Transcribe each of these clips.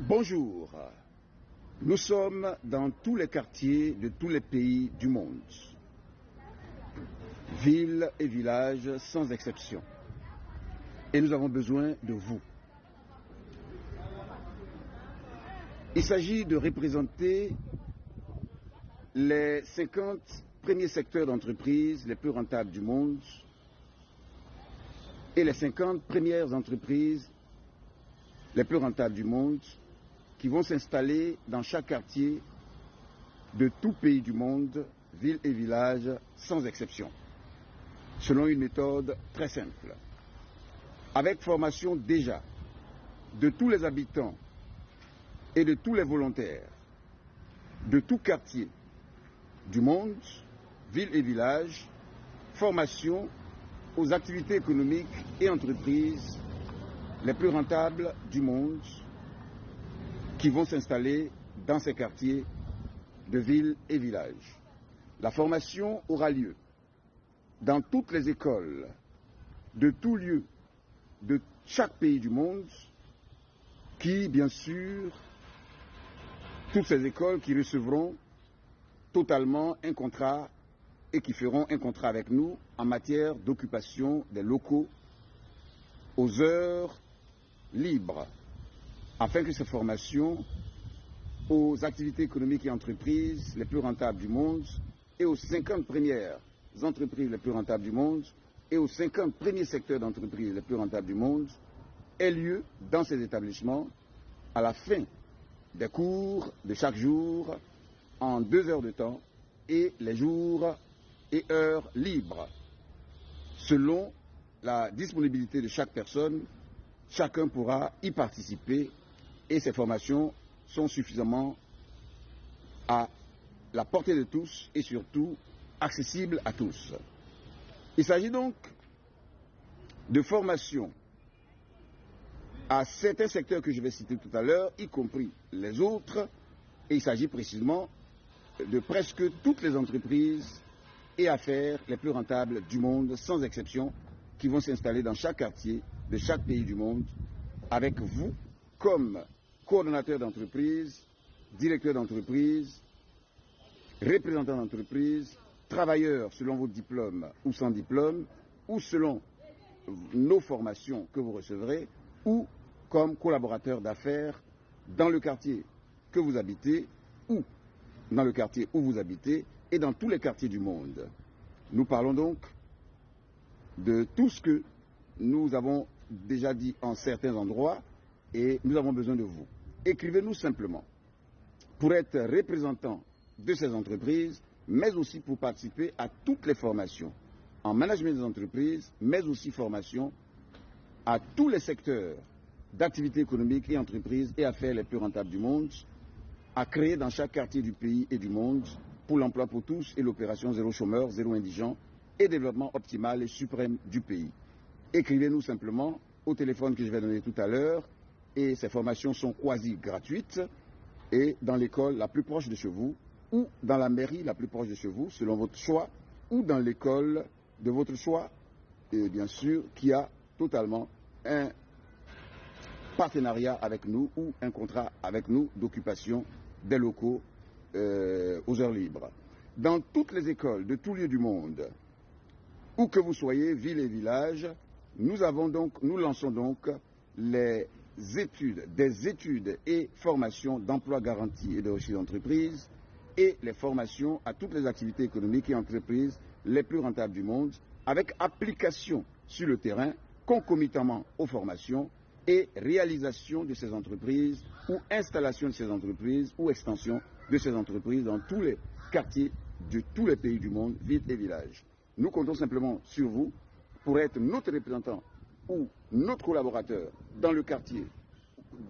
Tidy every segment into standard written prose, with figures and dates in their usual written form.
Bonjour, nous sommes dans tous les quartiers de tous les pays du monde, villes et villages sans exception, et nous avons besoin de vous. Il s'agit de représenter les 50 premiers secteurs d'entreprise les plus rentables du monde et les 50 premières entreprises les plus rentables du monde qui vont s'installer dans chaque quartier de tout pays du monde, villes et villages, sans exception, selon une méthode très simple. Avec formation déjà de tous les habitants et de tous les volontaires, de tout quartier du monde, villes et villages, formation aux activités économiques et entreprises les plus rentables du monde qui vont s'installer dans ces quartiers de villes et villages. La formation aura lieu dans toutes les écoles de tout lieu de chaque pays du monde qui, bien sûr, toutes ces écoles qui recevront totalement un contrat et qui feront un contrat avec nous en matière d'occupation des locaux aux heures libres, afin que ces formations aux activités économiques et entreprises les plus rentables du monde et aux 50 premières entreprises les plus rentables du monde et aux 50 premiers secteurs d'entreprises les plus rentables du monde aient lieu dans ces établissements à la fin des cours de chaque jour en 2 heures de temps et les jours et heures libres. Selon la disponibilité de chaque personne, chacun pourra y participer et ces formations sont suffisamment à la portée de tous et surtout accessibles à tous. Il s'agit donc de formation à certains secteurs que je vais citer tout à l'heure, y compris les autres, et il s'agit précisément de presque toutes les entreprises et affaires les plus rentables du monde, sans exception, qui vont s'installer dans chaque quartier de chaque pays du monde, avec vous comme coordonnateur d'entreprise, directeur d'entreprise, représentant d'entreprise, travailleurs selon vos diplômes ou sans diplôme, ou selon nos formations que vous recevrez, ou comme collaborateur d'affaires dans le quartier que vous habitez, ou dans le quartier où vous habitez, et dans tous les quartiers du monde. Nous parlons donc de tout ce que nous avons déjà dit en certains endroits, et nous avons besoin de vous. Écrivez-nous simplement pour être représentant de ces entreprises, mais aussi pour participer à toutes les formations en management des entreprises, mais aussi formation à tous les secteurs d'activités économiques et entreprises et affaires les plus rentables du monde, à créer dans chaque quartier du pays et du monde pour l'emploi pour tous et l'opération zéro chômeur, zéro indigent et développement optimal et suprême du pays. Écrivez-nous simplement au téléphone que je vais donner tout à l'heure, et ces formations sont quasi gratuites, et dans l'école la plus proche de chez vous, ou dans la mairie la plus proche de chez vous, selon votre choix, ou dans l'école de votre choix, et bien sûr, qui a totalement un partenariat avec nous ou un contrat avec nous d'occupation des locaux aux heures libres. Dans toutes les écoles de tous lieux du monde, où que vous soyez, villes et villages, nous lançons donc des études et formations d'emploi garanti et de recherche d'entreprise et les formations à toutes les activités économiques et entreprises les plus rentables du monde, avec application sur le terrain, concomitamment aux formations et réalisation de ces entreprises ou installation de ces entreprises ou extension de ces entreprises dans tous les quartiers de tous les pays du monde, villes et villages. Nous comptons simplement sur vous pour être notre représentant ou notre collaborateur dans le quartier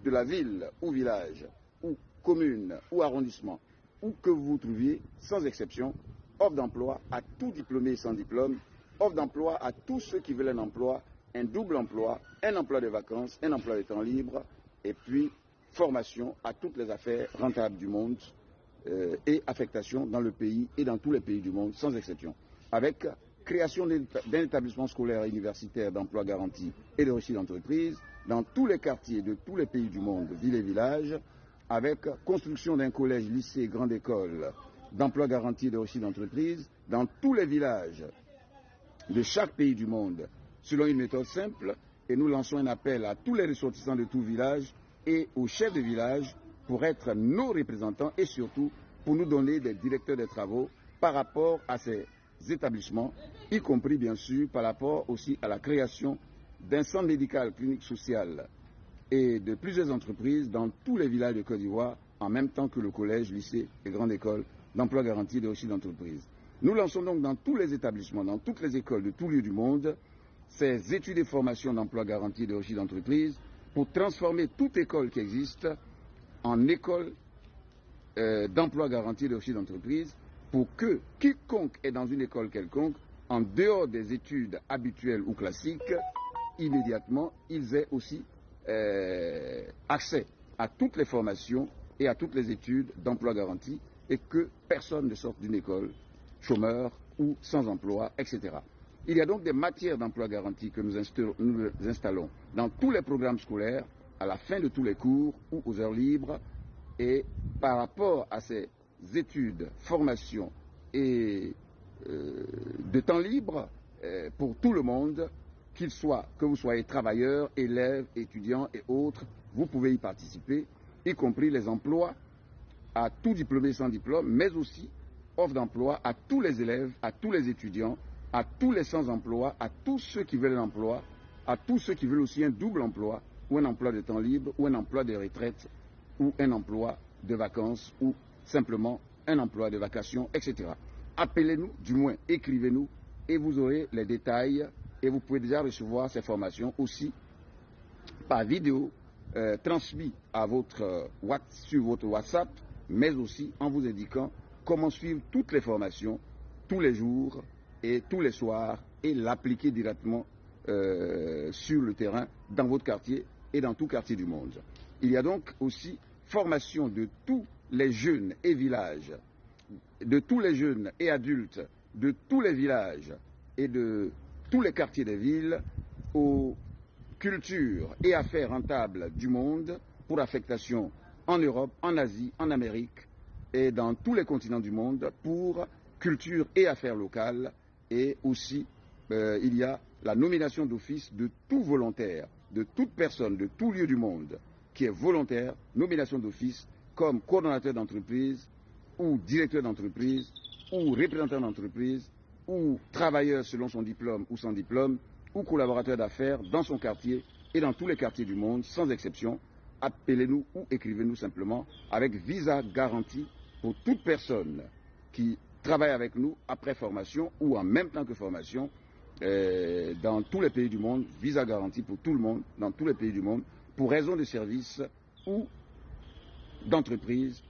de la ville ou village ou commune ou arrondissement où que vous vous trouviez, sans exception. Offre d'emploi à tout diplômé et sans diplôme, offre d'emploi à tous ceux qui veulent un emploi, un double emploi, un emploi de vacances, un emploi de temps libre, et puis formation à toutes les affaires rentables du monde et affectation dans le pays et dans tous les pays du monde, sans exception. Avec création d'un établissement scolaire et universitaire d'emploi garanti et de recherche d'entreprise, dans tous les quartiers de tous les pays du monde, villes et villages, avec construction d'un collège, lycée, grande école, d'emploi garanti et de réussite d'entreprise, dans tous les villages de chaque pays du monde, selon une méthode simple, et nous lançons un appel à tous les ressortissants de tout village et aux chefs de village pour être nos représentants et surtout pour nous donner des directeurs de travaux par rapport à ces établissements, y compris bien sûr par rapport aussi à la création d'un centre médical, clinique sociale et de plusieurs entreprises dans tous les villages de Côte d'Ivoire, en même temps que le collège, lycée et grande école d'emploi garanti et de réussite d'entreprise. Nous lançons donc dans tous les établissements, dans toutes les écoles de tous lieux du monde, ces études et formations d'emploi garanti et de réussite d'entreprise pour transformer toute école qui existe en école d'emploi garanti et de réussite d'entreprise, pour que quiconque est dans une école quelconque, en dehors des études habituelles ou classiques, immédiatement, ils aient aussi accès à toutes les formations et à toutes les études d'emploi garanti et que personne ne sorte d'une école chômeur ou sans emploi, etc. Il y a donc des matières d'emploi garanti que nous installons dans tous les programmes scolaires, à la fin de tous les cours ou aux heures libres, et par rapport à ces études, formations et de temps libre pour tout le monde, que vous soyez travailleurs, élèves, étudiants et autres, vous pouvez y participer, y compris les emplois à tout diplômé sans diplôme, mais aussi offre d'emploi à tous les élèves, à tous les étudiants, à tous les sans-emploi, à tous ceux qui veulent l'emploi, à tous ceux qui veulent aussi un double emploi, ou un emploi de temps libre, ou un emploi de retraite, ou un emploi de vacances, ou simplement un emploi de vacation, etc. Appelez-nous, du moins écrivez-nous, et vous aurez les détails, et vous pouvez déjà recevoir ces formations aussi par vidéo, transmis à sur votre WhatsApp, mais aussi en vous indiquant comment suivre toutes les formations, tous les jours et tous les soirs, et l'appliquer directement sur le terrain, dans votre quartier et dans tout quartier du monde. Il y a donc aussi formation de tous les jeunes et villages, de tous les jeunes et adultes, de tous les villages et de tous les quartiers des villes, aux cultures et affaires rentables du monde pour affectation en Europe, en Asie, en Amérique et dans tous les continents du monde pour culture et affaires locales. Et aussi, il y a la nomination d'office de tout volontaire, de toute personne, de tout lieu du monde qui est volontaire, nomination d'office comme coordonnateur d'entreprise ou directeur d'entreprise ou représentant d'entreprise ou travailleur selon son diplôme ou sans diplôme ou collaborateur d'affaires dans son quartier et dans tous les quartiers du monde, sans exception. Appelez-nous ou écrivez-nous simplement avec visa garanti pour toute personne qui travaille avec nous après formation ou en même temps que formation dans tous les pays du monde, visa garanti pour tout le monde, dans tous les pays du monde, pour raison de service ou d'entreprise,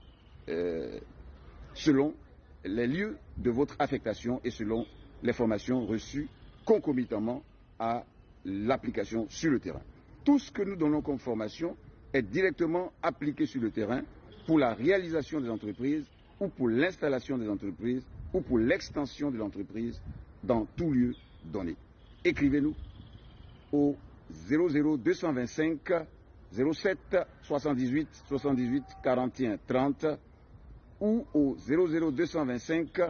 selon les lieux de votre affectation et selon les formations reçues concomitamment à l'application sur le terrain. Tout ce que nous donnons comme formation est directement appliqué sur le terrain pour la réalisation des entreprises ou pour l'installation des entreprises ou pour l'extension de l'entreprise dans tout lieu donné. Écrivez-nous au 00225 07 78 78 41 30 ou au 00225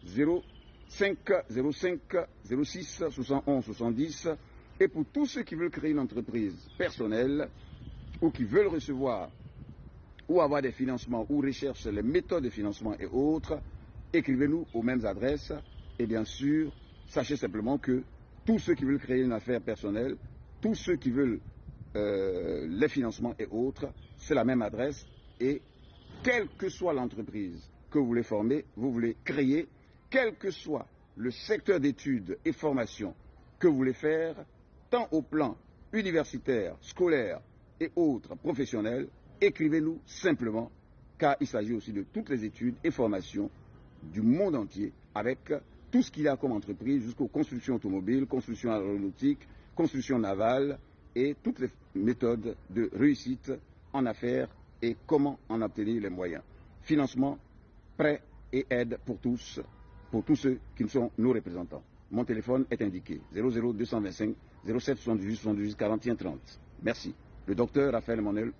05 05 06 71 70. Et pour tous ceux qui veulent créer une entreprise personnelle ou qui veulent recevoir ou avoir des financements ou recherchent les méthodes de financement et autres, écrivez-nous aux mêmes adresses. Et bien sûr, sachez simplement que tous ceux qui veulent créer une affaire personnelle, tous ceux qui veulent les financements et autres, c'est la même adresse. Et quelle que soit l'entreprise que vous voulez former, vous voulez créer, quel que soit le secteur d'études et formation que vous voulez faire, tant au plan universitaire, scolaire et autres professionnels, écrivez-nous simplement, car il s'agit aussi de toutes les études et formations du monde entier, avec tout ce qu'il y a comme entreprise, jusqu'aux constructions automobiles, constructions aéronautiques, constructions navales, et toutes les méthodes de réussite en affaires et comment en obtenir les moyens. Financement, prêt et aide pour tous ceux qui sont nos représentants. Mon téléphone est indiqué, 00225 07 78 78 41 30. Merci. Le docteur Raphaël Emmanuel.